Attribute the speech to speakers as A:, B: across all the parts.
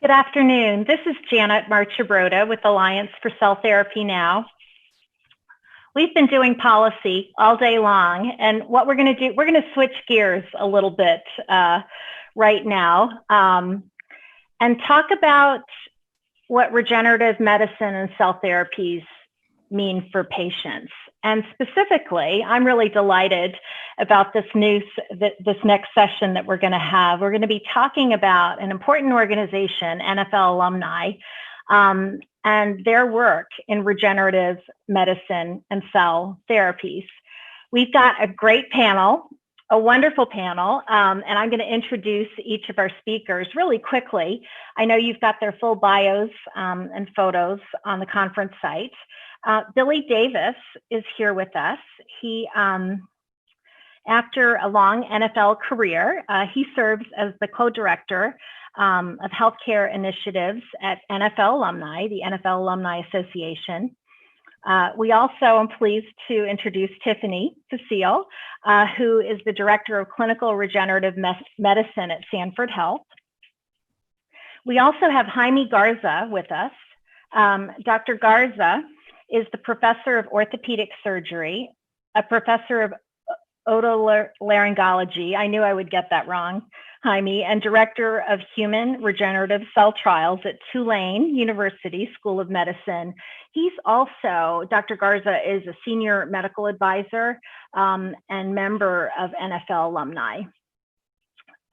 A: Good afternoon. This is Janet Marchibroda with Alliance for Cell Therapy Now. We've been doing policy all day long, and what we're going to do, we're going to switch gears a little bit right now and talk about what regenerative medicine and cell therapies mean for patients. And specifically, I'm really delighted about this next session that we're going to have. We're going to be talking about an important organization, NFL Alumni, and their work in regenerative medicine and cell therapies. We've got a great panel, a wonderful panel, and I'm going to introduce each of our speakers really quickly. I know you've got their full bios and photos on the conference site. Billy Davis is here with us. He, after a long NFL career, he serves as the co-director of healthcare initiatives at NFL Alumni, the NFL Alumni Association. We also am pleased to introduce Tiffany Cecile, who is the director of clinical regenerative medicine at Sanford Health. We also have Jaime Garza with us. Dr. Garza is the professor of orthopedic surgery, a professor of Otolaryngology, I knew I would get that wrong, Jaime, and director of human regenerative cell trials at Tulane University School of Medicine. He's also, Dr. Garza is a senior medical advisor and member of NFL Alumni.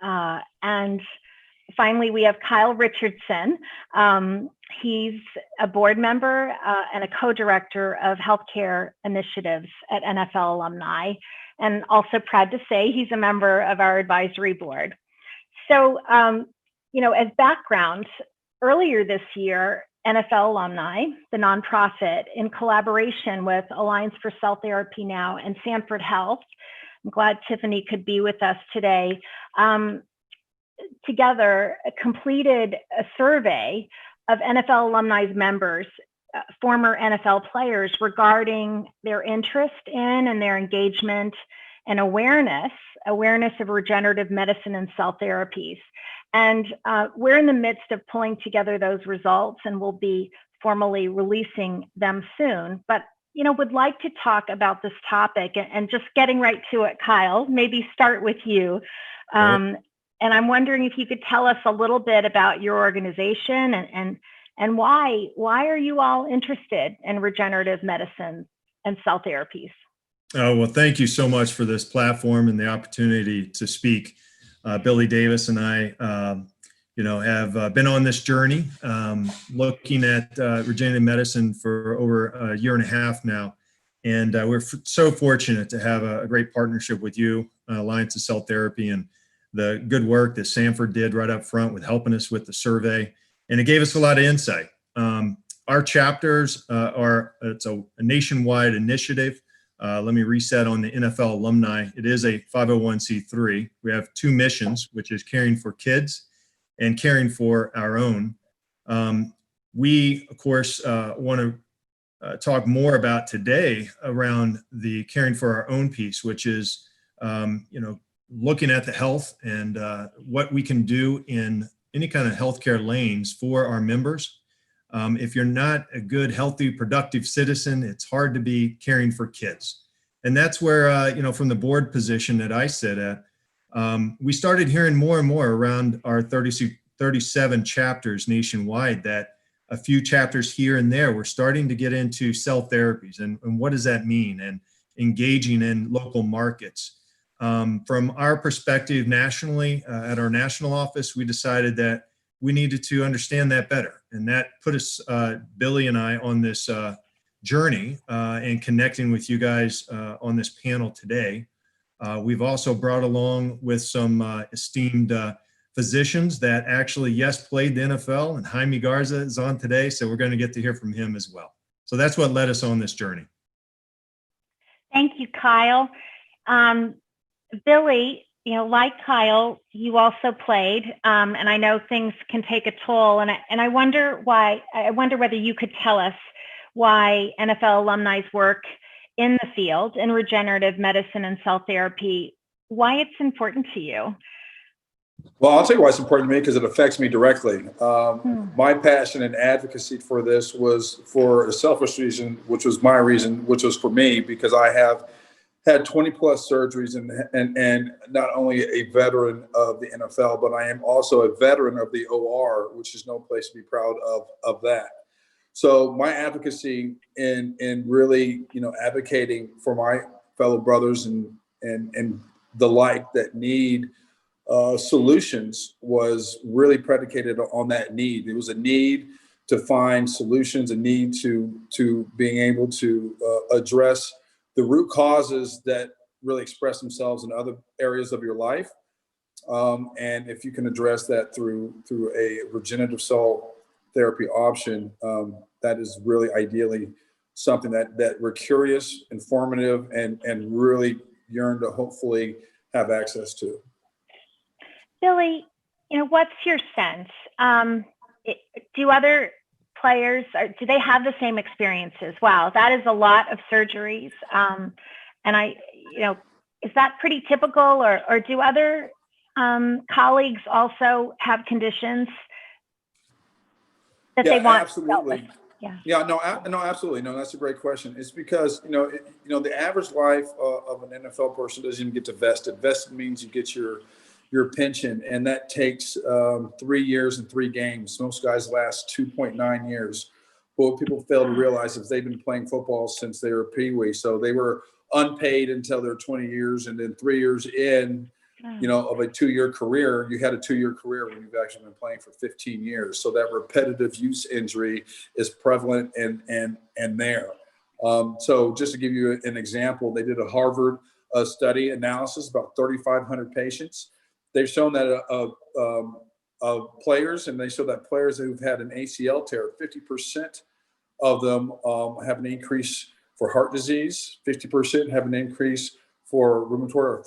A: And finally, we have Kyle Richardson. He's a board member and a co-director of healthcare initiatives at NFL Alumni, and also proud to say he's a member of our advisory board. So, as background, earlier this year, NFL Alumni, the nonprofit, in collaboration with Alliance for Cell Therapy Now and Sanford Health, I'm glad Tiffany could be with us today, together completed a survey of NFL Alumni's members, former NFL players, regarding their interest in and their engagement and awareness of regenerative medicine and cell therapies. And we're in the midst of pulling together those results, and we'll be formally releasing them soon. But would like to talk about this topic and just getting right to it, Kyle, maybe start with you. And I'm wondering if you could tell us a little bit about your organization and why are you all interested in regenerative medicine and cell therapies?
B: Oh, well, thank you so much for this platform and the opportunity to speak. Billy Davis and I, have been on this journey looking at regenerative medicine for over a year and a half now. And we're so fortunate to have a great partnership with you, Alliance of Cell Therapy, and the good work that Sanford did right up front with helping us with the survey. And it gave us a lot of insight. Our chapters it's a nationwide initiative. Let me reset on the NFL Alumni. It is a 501c3. We have two missions, which is caring for kids and caring for our own. We, of course, want to talk more about today around the caring for our own piece, which is, looking at the health and what we can do in any kind of healthcare lanes for our members. If you're not a good, healthy, productive citizen, it's hard to be caring for kids. And that's where, from the board position that I sit at, we started hearing more and more around our 37 chapters nationwide that a few chapters here and there, we're starting to get into cell therapies and what does that mean, and engaging in local markets. From our perspective nationally, at our national office, we decided that we needed to understand that better. And that put us, Billy and I, on this journey and connecting with you guys on this panel today. We've also brought along with some esteemed physicians that actually, played the NFL, and Jaime Garza is on today, so we're going to get to hear from him as well. So that's what led us on this journey.
A: Thank you, Kyle. Billy, like Kyle, you also played, and I know things can take a toll. And I wonder whether you could tell us why NFL Alumni's work in the field in regenerative medicine and cell therapy, why it's important to you.
C: Well, I'll tell you why it's important to me, because it affects me directly. My passion and advocacy for this was for a selfish reason, which was my reason, which was for me, because I have had 20 plus surgeries, and not only a veteran of the NFL, but I am also a veteran of the OR, which is no place to be proud of that. So my advocacy in really, advocating for my fellow brothers and the like that need solutions was really predicated on that need. It was a need to find solutions, a need to being able to address the root causes that really express themselves in other areas of your life. And if you can address that through a regenerative cell therapy option, that is really ideally something that we're curious, informative, and really yearn to hopefully have access to.
A: Billy, what's your sense? Do other players, do they have the same experiences? Wow, that is a lot of surgeries. And is that pretty typical, or do other colleagues also have conditions that they want?
C: Absolutely. No, absolutely. No, that's a great question. It's because, the average life of an NFL person doesn't even get to vested. Vested means you get your pension, and that takes 3 years and 3 games. Most guys last 2.9 years. But what people fail to realize is they've been playing football since they were peewee. So they were unpaid until they're 20 years, and then 3 years in, of a 2-year career, you had a 2-year career when you've actually been playing for 15 years. So that repetitive use injury is prevalent and there. So just to give you an example, they did a Harvard study analysis, about 3,500 patients. They've shown that of players, and they show that players who've had an ACL tear, 50% of them have an increase for heart disease, 50% have an increase for rheumatoid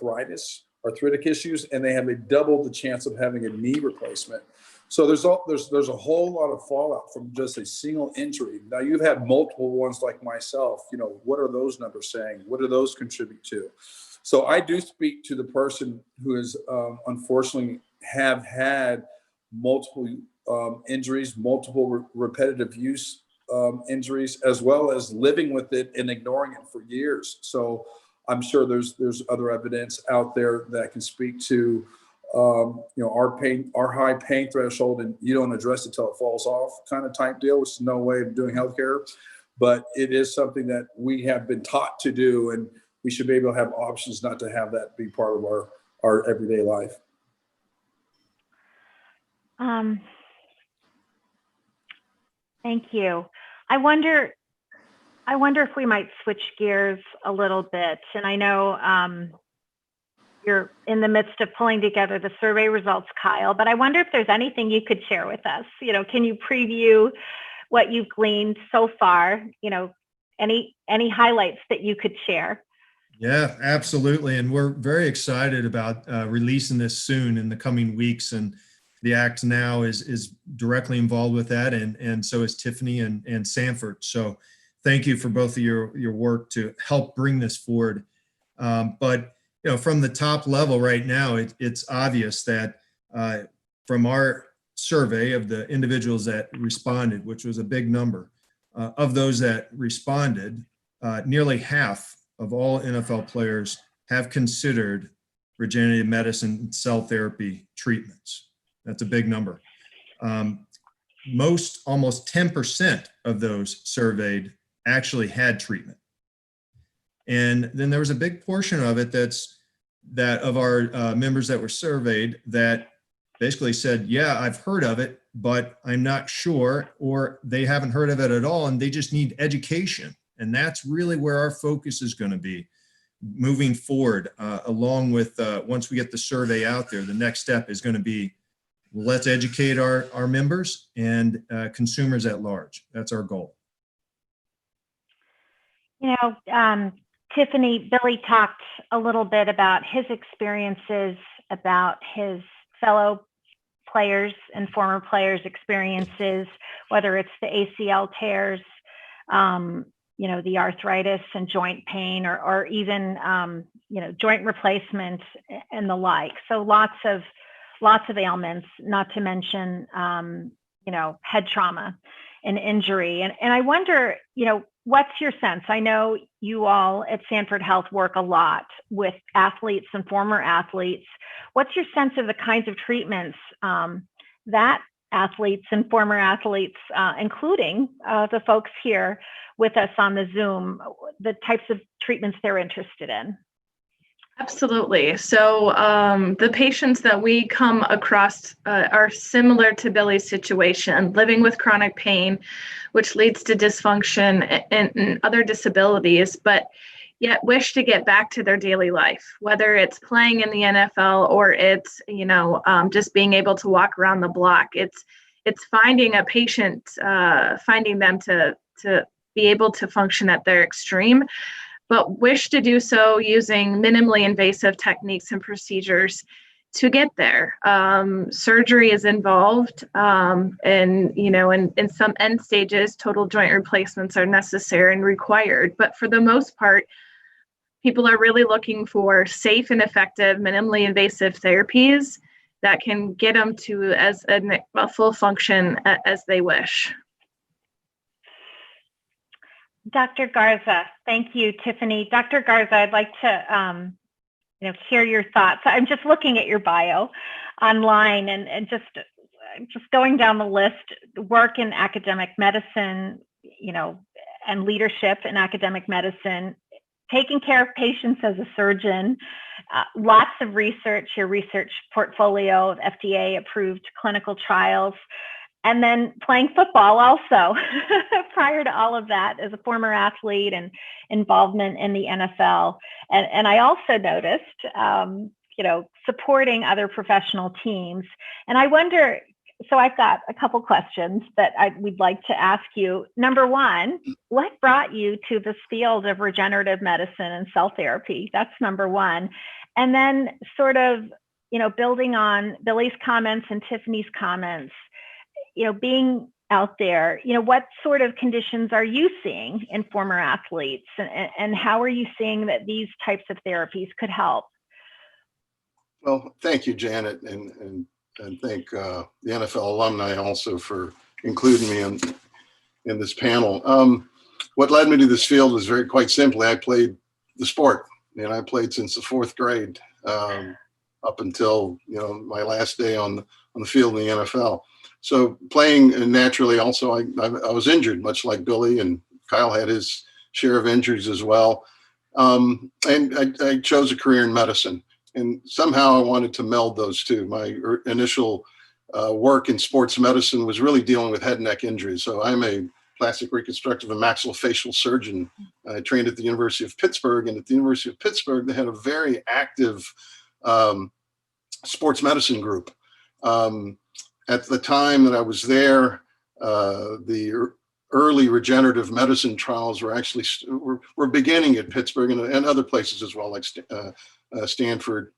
C: arthritic issues, and they have a double the chance of having a knee replacement. So there's a whole lot of fallout from just a single injury. Now, you've had multiple ones like myself. What are those numbers saying? What do those contribute to? So I do speak to the person who is unfortunately have had multiple injuries, multiple repetitive use injuries, as well as living with it and ignoring it for years. So I'm sure there's other evidence out there that can speak to our high pain threshold, and you don't address it till it falls off kind of type deal, which is no way of doing healthcare. But it is something that we have been taught to do, and we should be able to have options not to have that be part of our everyday life.
A: Thank you. I wonder if we might switch gears a little bit. And I know you're in the midst of pulling together the survey results, Kyle, but I wonder if there's anything you could share with us. Can you preview what you've gleaned so far? Any highlights that you could share?
B: Yeah, absolutely. And we're very excited about releasing this soon in the coming weeks. And the Act Now is directly involved with that. And so is Tiffany and Sanford. So thank you for both of your work to help bring this forward. But, from the top level right now, it's obvious that from our survey of the individuals that responded, which was a big number, of those that responded, nearly half of all NFL players have considered regenerative medicine cell therapy treatments. That's a big number. Almost 10% of those surveyed actually had treatment. And then there was a big portion of it that of our members that were surveyed that basically said, yeah, I've heard of it, but I'm not sure, or they haven't heard of it at all, and they just need education. And that's really where our focus is going to be moving forward, along with once we get the survey out there. The next step is going to be, let's educate our members and consumers at large. That's our goal.
A: Tiffany, Billy talked a little bit about his experiences, about his fellow players and former players' experiences, whether it's the ACL tears, the arthritis and joint pain, or even, joint replacement and the like. So lots of lots of ailments, not to mention, head trauma and injury. And I wonder, what's your sense? I know you all at Sanford Health work a lot with athletes and former athletes. What's your sense of the kinds of treatments that athletes and former athletes, including the folks here with us on the Zoom, the types of treatments they're interested in?
D: Absolutely. So the patients that we come across are similar to Billy's situation, living with chronic pain, which leads to dysfunction and other disabilities, but yet wish to get back to their daily life, whether it's playing in the NFL or it's, just being able to walk around the block. It's finding a patient, finding them to be able to function at their extreme, but wish to do so using minimally invasive techniques and procedures to get there. Surgery is involved, and in some end stages, total joint replacements are necessary and required. But for the most part, people are really looking for safe and effective, minimally invasive therapies that can get them to as a full function as they wish.
A: Dr. Garza, thank you, Tiffany. Dr. Garza, I'd like to hear your thoughts. I'm just looking at your bio online and just going down the list, work in academic medicine, and leadership in academic medicine, taking care of patients as a surgeon, lots of research, your research portfolio of FDA approved clinical trials, and then playing football also prior to all of that as a former athlete and involvement in the NFL. And I also noticed, supporting other professional teams. And I wonder, so I've got a couple questions that we'd like to ask you. Number one, what brought you to this field of regenerative medicine and cell therapy? That's number one. And then sort of, building on Billy's comments and Tiffany's comments, being out there, what sort of conditions are you seeing in former athletes, and how are you seeing that these types of therapies could help?
E: Well, thank you, Janet, and thank the NFL alumni also for including me in this panel. What led me to this field was quite simply, I played the sport, and I played since the 4th grade up until my last day on the field in the NFL. So playing, naturally also, I was injured, much like Billy, and Kyle had his share of injuries as well. And I chose a career in medicine. And somehow I wanted to meld those two. My initial work in sports medicine was really dealing with head and neck injuries. So I'm a plastic reconstructive and maxillofacial surgeon. I trained at the University of Pittsburgh, and at the University of Pittsburgh, they had a very active sports medicine group. At the time that I was there, the early regenerative medicine trials were actually were beginning at Pittsburgh and other places as well, like Stanford.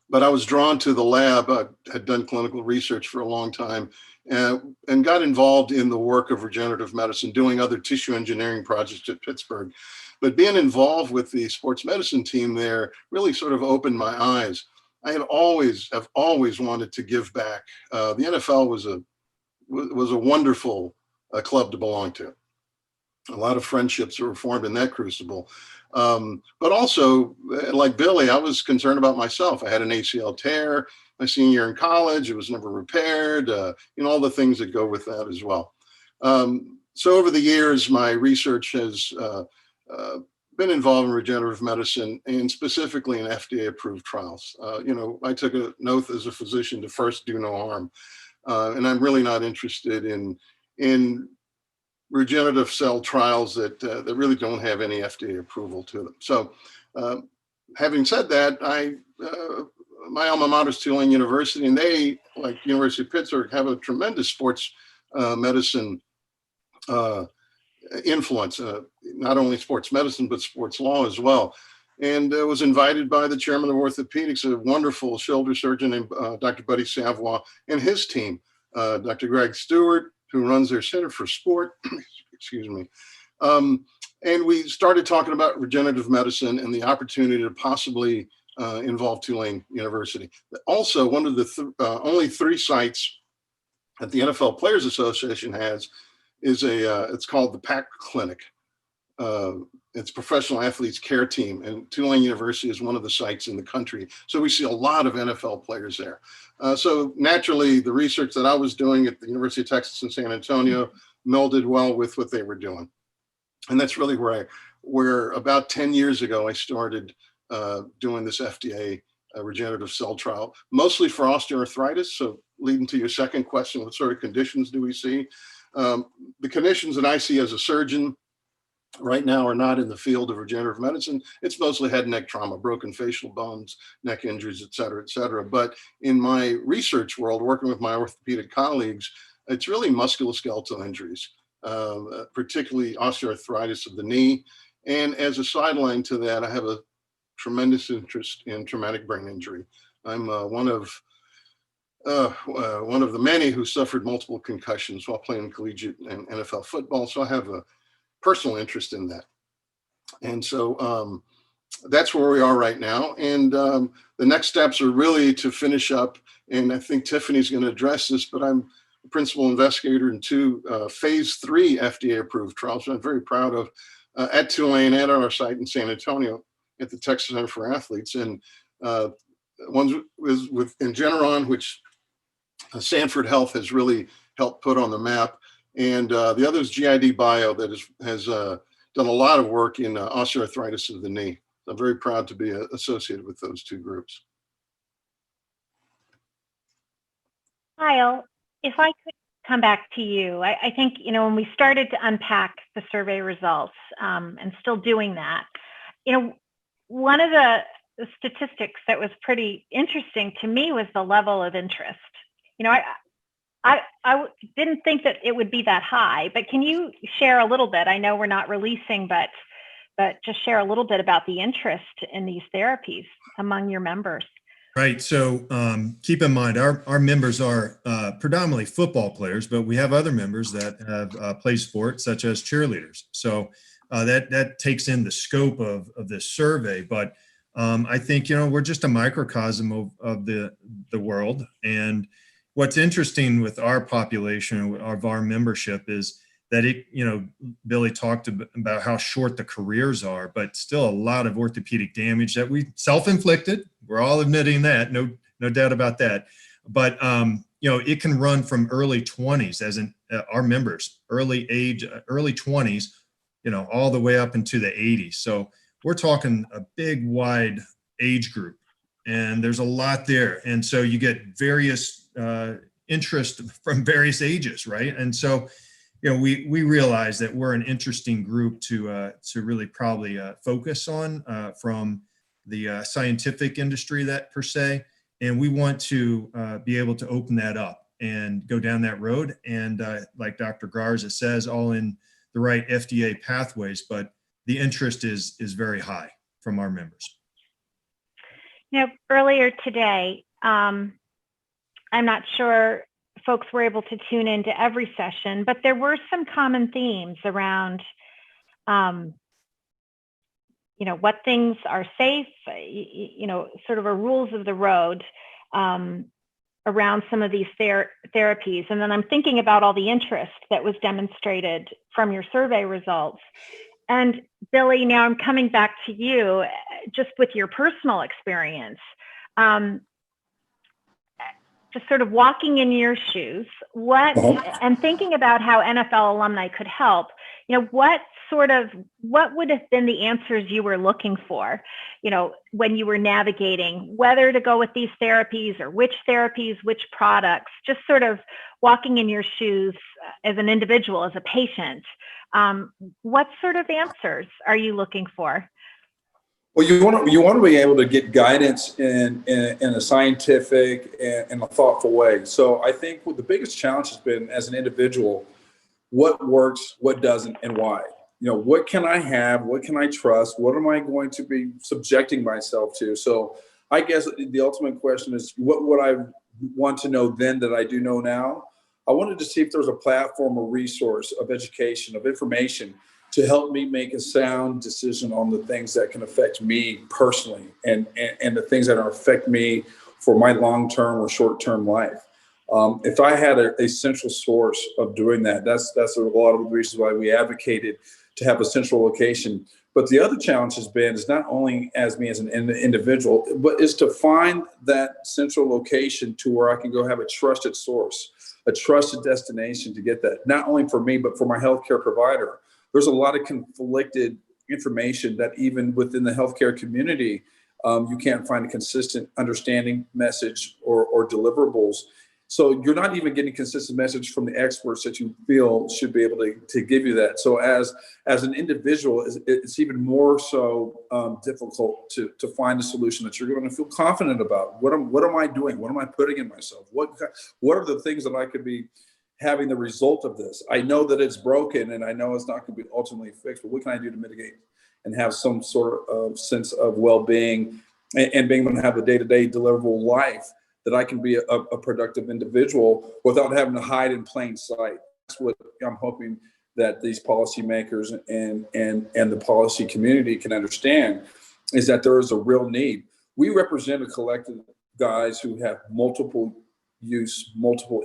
E: But I was drawn to the lab. I had done clinical research for a long time and got involved in the work of regenerative medicine, doing other tissue engineering projects at Pittsburgh. But being involved with the sports medicine team there really sort of opened my eyes. I have always wanted to give back. The NFL was a wonderful club to belong to. A lot of friendships were formed in that crucible. But also, like Billy, I was concerned about myself. I had an ACL tear my senior year in college. It was never repaired. All the things that go with that as well. So over the years, my research has been involved in regenerative medicine and specifically in FDA-approved trials. I took an oath as a physician to first do no harm, and I'm really not interested in regenerative cell trials that really don't have any FDA approval to them. So, having said that, my alma mater is Tulane University, and they, like University of Pittsburgh, have a tremendous sports medicine influence, not only sports medicine, but sports law as well. And was invited by the chairman of orthopedics, a wonderful shoulder surgeon named Dr. Buddy Savoy, and his team, Dr. Greg Stewart, who runs their Center for Sport, excuse me. And we started talking about regenerative medicine and the opportunity to possibly involve Tulane University. Also, one of the only 3 sites that the NFL Players Association has is it's called the PAC Clinic. It's Professional Athletes Care Team, and Tulane University is one of the sites in the country. So we see a lot of NFL players there. So naturally, the research that I was doing at the University of Texas in San Antonio melded well with what they were doing. And that's really where about 10 years ago, I started doing this FDA regenerative cell trial, mostly for osteoarthritis. So leading to your second question, what sort of conditions do we see? The conditions that I see as a surgeon right now are not in the field of regenerative medicine. It's mostly head and neck trauma, broken facial bones, neck injuries, et cetera, et cetera. But in my research world, working with my orthopedic colleagues, it's really musculoskeletal injuries, particularly osteoarthritis of the knee. And as a sideline to that, I have a tremendous interest in traumatic brain injury. I'm one of the many who suffered multiple concussions while playing collegiate and NFL football. So I have a personal interest in that. And so that's where we are right now. And the next steps are really to finish up, and I think Tiffany's going to address this, but I'm the principal investigator in 2 phase 3 FDA approved trials, which I'm very proud of, at Tulane and on our site in San Antonio at the Texas Center for Athletes. And one was with Regeneron, which Sanford Health has really helped put on the map. And the other is GID Bio that has done a lot of work in osteoarthritis of the knee. I'm very proud to be associated with those 2 groups.
A: Kyle, if I could come back to you, I think, when we started to unpack the survey results, and still doing that, one of the statistics that was pretty interesting to me was the level of interest. I didn't think that it would be that high, but can you share a little bit? I know we're not releasing, but just share a little bit about the interest in these therapies among your members.
B: Right. So keep in mind, our members are predominantly football players, but we have other members that have played sports, such as cheerleaders. So that takes in the scope of this survey. But I think, we're just a microcosm of the world. And what's interesting with our population of our membership is that Billy talked about how short the careers are, but still a lot of orthopedic damage that we self-inflicted. We're all admitting that, no doubt about that. But it can run from early 20s, as in our members, early 20s, all the way up into the 80s. So we're talking a big, wide age group, and there's a lot there. And so you get various interest from various ages, right? And so, we realize that we're an interesting group to really probably focus on from the scientific industry that per se, and we want to be able to open that up and go down that road. And like Dr. Garza says, all in the right FDA pathways, but the interest is very high from our members.
A: Earlier today, I'm not sure folks were able to tune into every session, but there were some common themes around, what things are safe, sort of a rules of the road around some of these therapies. And then I'm thinking about all the interest that was demonstrated from your survey results. And Billy, now I'm coming back to you, just with your personal experience. Just sort of walking in your shoes, and thinking about how NFL alumni could help, what would have been the answers you were looking for, when you were navigating whether to go with these therapies or which therapies, which products, just sort of walking in your shoes as an individual, as a patient. What sort of answers are you looking for?
C: Well, you want to be able to get guidance in a scientific and a thoughtful way. So I think the biggest challenge has been, as an individual, what works, what doesn't, and why. What can I have? What can I trust? What am I going to be subjecting myself to? So I guess the ultimate question is, what would I want to know then that I do know now? I wanted to see if there's a platform or resource of education, of information to help me make a sound decision on the things that can affect me personally and the things that affect me for my long-term or short-term life. If I had a central source of doing that, that's a lot of the reasons why we advocated to have a central location. But the other challenge has been is not only as me as an individual, but is to find that central location to where I can go have a trusted source, a trusted destination to get that, not only for me, but for my healthcare provider. There's a lot of conflicted information that even within the healthcare community, you can't find a consistent understanding, message, or deliverables. So you're not even getting consistent message from the experts that you feel should be able to give you that. So as an individual, it's even more so difficult to find a solution that you're going to feel confident about. What am I doing? What am I putting in myself? What are the things that I could be having the result of this? I know that it's broken and I know it's not going to be ultimately fixed, but what can I do to mitigate and have some sort of sense of well-being and being able to have a day-to-day deliverable life that I can be a productive individual without having to hide in plain sight. That's what I'm hoping that these policymakers and the policy community can understand, is that there is a real need. We represent a collective of guys who have multiple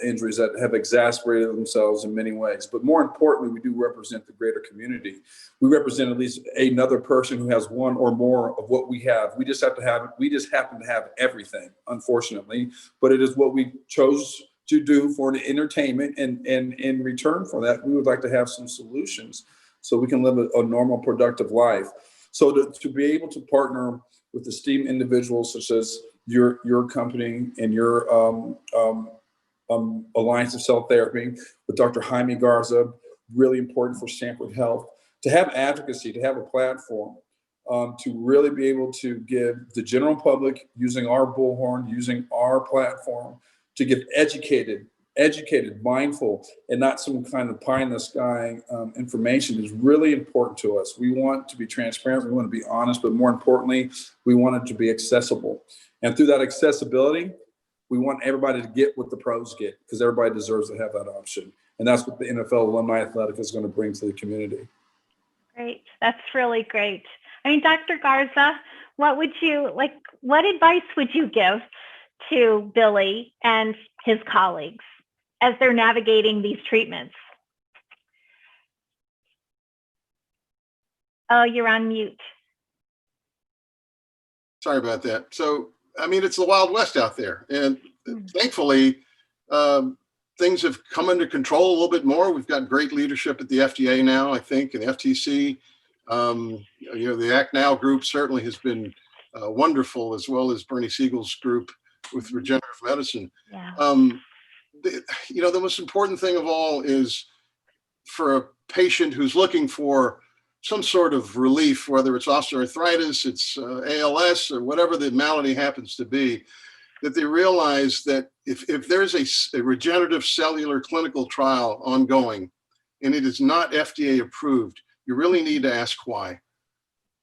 C: injuries that have exacerbated themselves in many ways. But more importantly, we do represent the greater community. We represent at least another person who has one or more of what we have. We just happen to have everything, unfortunately, but it is what we chose to do for the entertainment. And in return for that, we would like to have some solutions so we can live a normal, productive life. So to be able to partner with esteemed individuals such as your company and your Alliance of Cell Therapy with Dr. Jaime Garza, really important for Sanford Health, to have advocacy, to have a platform, to really be able to give the general public, using our bullhorn, using our platform, to give educated, mindful, and not some kind of pie in the sky information is really important to us. We want to be transparent, we want to be honest, but more importantly, we want it to be accessible. And through that accessibility, we want everybody to get what the pros get, because everybody deserves to have that option. And that's what the NFL Alumni Athletic is going to bring to the community.
A: Great. That's really great. I mean, Dr. Garza, what advice would you give to Billy and his colleagues as they're navigating these treatments? Oh, you're on mute.
E: Sorry about that. So, I mean, it's the Wild West out there. And thankfully, things have come under control a little bit more. We've got great leadership at the FDA now, I think, and the FTC. The Act Now group certainly has been wonderful, as well as Bernie Siegel's group with regenerative medicine.
A: Yeah.
E: The most important thing of all is for a patient who's looking for some sort of relief, whether it's osteoarthritis, it's ALS, or whatever the malady happens to be, that they realize that if there's a regenerative cellular clinical trial ongoing and it is not FDA approved, you really need to ask why.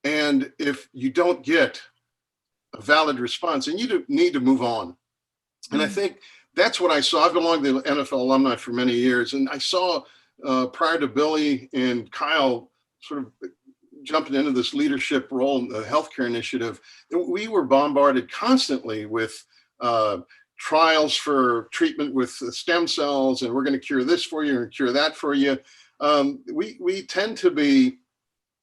E: And if you don't get a valid response, then you need to move on. And I think that's what I saw. I've belonged to the NFL Alumni for many years, and I saw prior to Billy and Kyle sort of jumping into this leadership role in the healthcare initiative, we were bombarded constantly with trials for treatment with stem cells, and we're going to cure this for you and cure that for you. We tend to be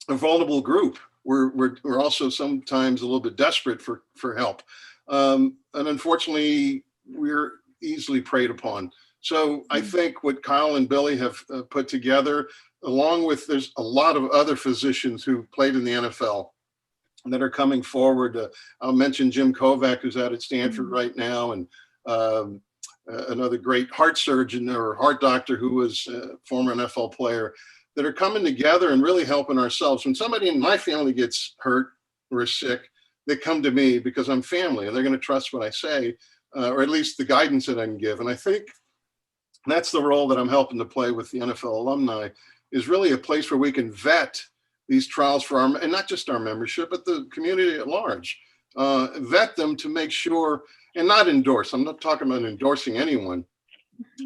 E: a vulnerable group. We're also sometimes a little bit desperate for help, and unfortunately, we're easily preyed upon. So I think what Kyle and Billy have put together, along with there's a lot of other physicians who played in the NFL that are coming forward. I'll mention Jim Kovac, who's out at Stanford right now, and another great heart surgeon or heart doctor who was a former NFL player, that are coming together and really helping ourselves. When somebody in my family gets hurt or is sick, they come to me because I'm family and they're going to trust what I say, or at least the guidance that I can give. And I think that's the role that I'm helping to play with the NFL Alumni, is really a place where we can vet these trials for our, and not just our membership, but the community at large, vet them to make sure, and not endorse. I'm not talking about endorsing anyone.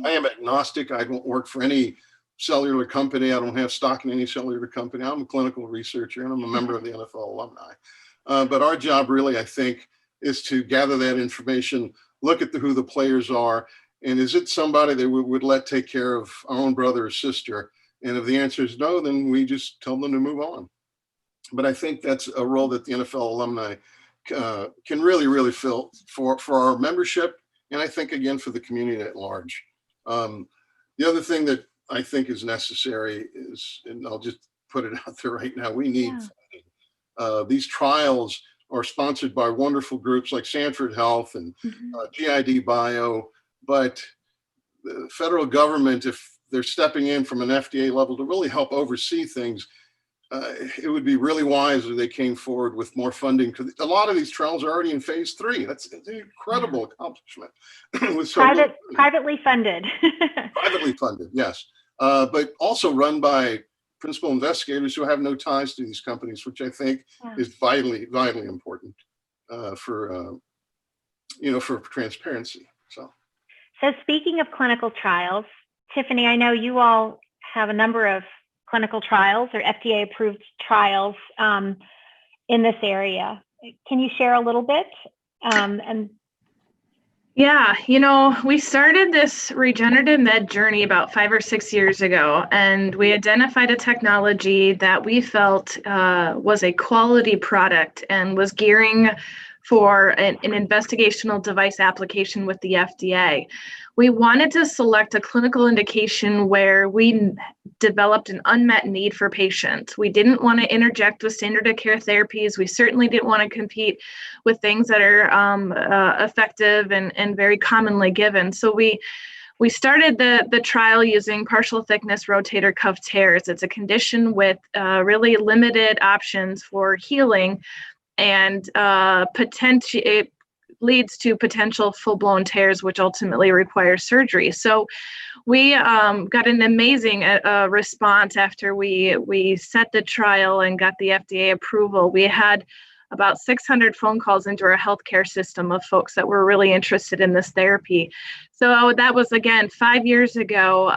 E: I am agnostic. I don't work for any cellular company. I don't have stock in any cellular company. I'm a clinical researcher and I'm a member of the NFL Alumni. But our job really, I think, is to gather that information, look at who the players are, and is it somebody that we would let take care of our own brother or sister? And if the answer is no, then we just tell them to move on. But I think that's a role that the NFL Alumni can really fill for our membership, and I think, again, for the community at large. The other thing that I think is necessary is, and I'll just put it out there right now, we need funding. These trials are sponsored by wonderful groups like Sanford Health and GID Bio, but the federal government, if they're stepping in from an FDA level to really help oversee things, it would be really wise if they came forward with more funding, because a lot of these trials are already in phase 3. That's an incredible accomplishment.
A: Privately funded.
E: Privately funded, yes. But also run by principal investigators who have no ties to these companies, which I think is vitally important for transparency. So
A: speaking of clinical trials, Tiffany, I know you all have a number of clinical trials or FDA approved trials in this area. Can you share a little bit?
D: Yeah, we started this regenerative med journey about 5 or 6 years ago, and we identified a technology that we felt was a quality product and was gearing for an investigational device application with the FDA. We wanted to select a clinical indication where we developed an unmet need for patients. We didn't want to interject with standard of care therapies. We certainly didn't want to compete with things that are effective and very commonly given. So we started the trial using partial thickness rotator cuff tears. It's a condition with really limited options for healing, and it leads to potential full-blown tears, which ultimately require surgery. So we got an amazing response after we set the trial and got the FDA approval. We had about 600 phone calls into our healthcare system of folks that were really interested in this therapy. So that was, again, 5 years ago,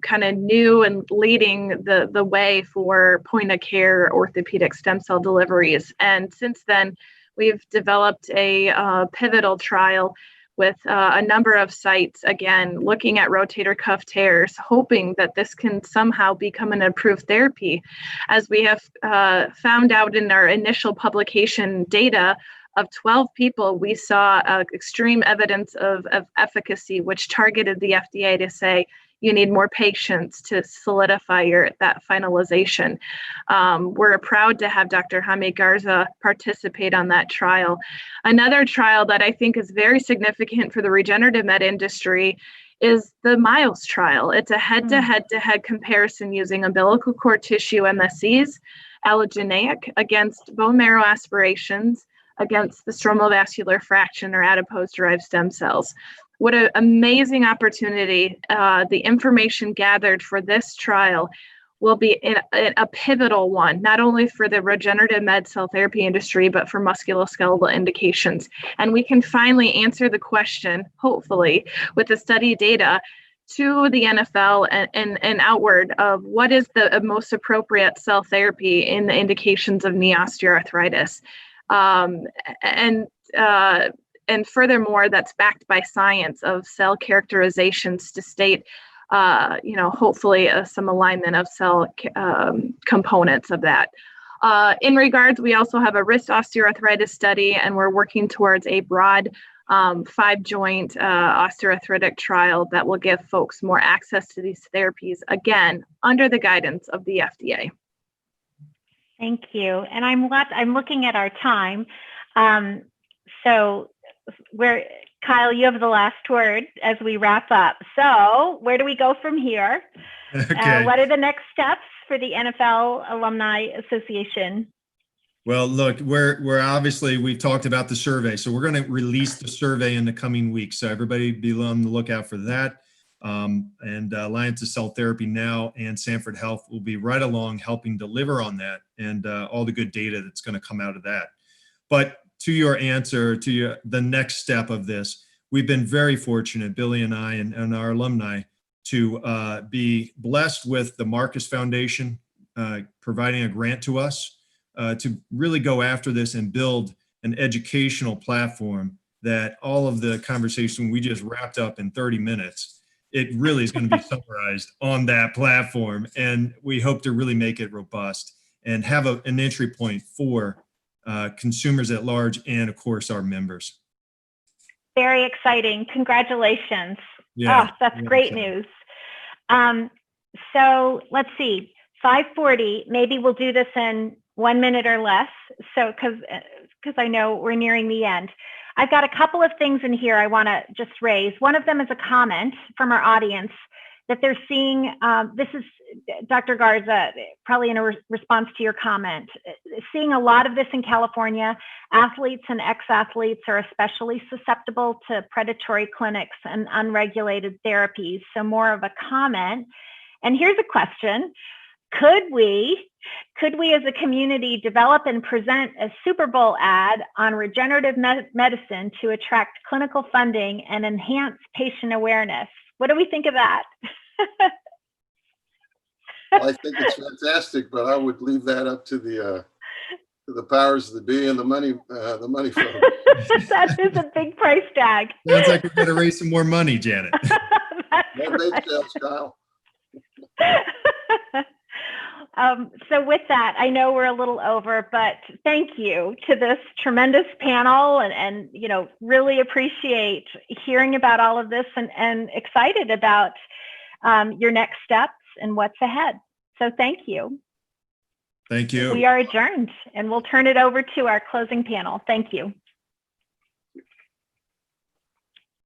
D: kind of new and leading the way for point-of-care orthopedic stem cell deliveries. And since then, we've developed a pivotal trial with a number of sites, again, looking at rotator cuff tears, hoping that this can somehow become an approved therapy. As we have found out in our initial publication data of 12 people, we saw extreme evidence of efficacy, which targeted the FDA to say, you need more patients to solidify that finalization. We're proud to have Dr. Jaime Garza participate on that trial. Another trial that I think is very significant for the regenerative med industry is the MILES trial. It's a head-to-head comparison using umbilical cord tissue MSCs, allogeneic, against bone marrow aspirations, against the stromal vascular fraction or adipose-derived stem cells. What an amazing opportunity. The information gathered for this trial will be a pivotal one, not only for the regenerative med cell therapy industry, but for musculoskeletal indications. And we can finally answer the question, hopefully, with the study data to the NFL and outward of what is the most appropriate cell therapy in the indications of knee osteoarthritis. And furthermore, that's backed by science of cell characterizations to state, hopefully some alignment of cell components of that. In regards, we also have a wrist osteoarthritis study, and we're working towards a broad 5-joint osteoarthritic trial that will give folks more access to these therapies, again, under the guidance of the FDA.
A: Thank you. And I'm looking at our time. Kyle, you have the last word as we wrap up. So where do we go from here?
B: Okay.
A: What are the next steps for the NFL Alumni Association?
B: Well, look, we're obviously, we've talked about the survey, so we're going to release the survey in the coming weeks. So everybody be on the lookout for that. And Alliance of Cell Therapy Now and Sanford Health will be right along helping deliver on that and all the good data that's going to come out of that. But to your answer, the next step of this, we've been very fortunate, Billy and I and our alumni, to be blessed with the Marcus Foundation providing a grant to us to really go after this and build an educational platform that all of the conversation we just wrapped up in 30 minutes, it really is going to be summarized on that platform. And we hope to really make it robust and have an entry point for consumers at large and, of course, our members.
A: Very exciting. Congratulations.
B: Yeah,
A: oh, that's great news. So let's see, 5:40, maybe we'll do this in 1 minute or less. So, because I know we're nearing the end. I've got a couple of things in here I want to just raise. One of them is a comment from our audience that they're seeing, this is Dr. Garza, probably in a response to your comment, seeing a lot of this in California. Athletes and ex-athletes are especially susceptible to predatory clinics and unregulated therapies. So more of a comment. And here's a question. Could we as a community develop and present a Super Bowl ad on regenerative medicine to attract clinical funding and enhance patient awareness? What do we think of that?
E: Well, I think it's fantastic, but I would leave that up to the powers that be and the money folks.
A: That is a big price tag.
B: Sounds like we're going to raise some more money, Janet.
E: More bake sales, Kyle.
A: So with that, I know we're a little over, but thank you to this tremendous panel and you know, really appreciate hearing about all of this and excited about your next steps and what's ahead. So thank you.
B: Thank you.
A: We are adjourned and we'll turn it over to our closing panel. Thank you.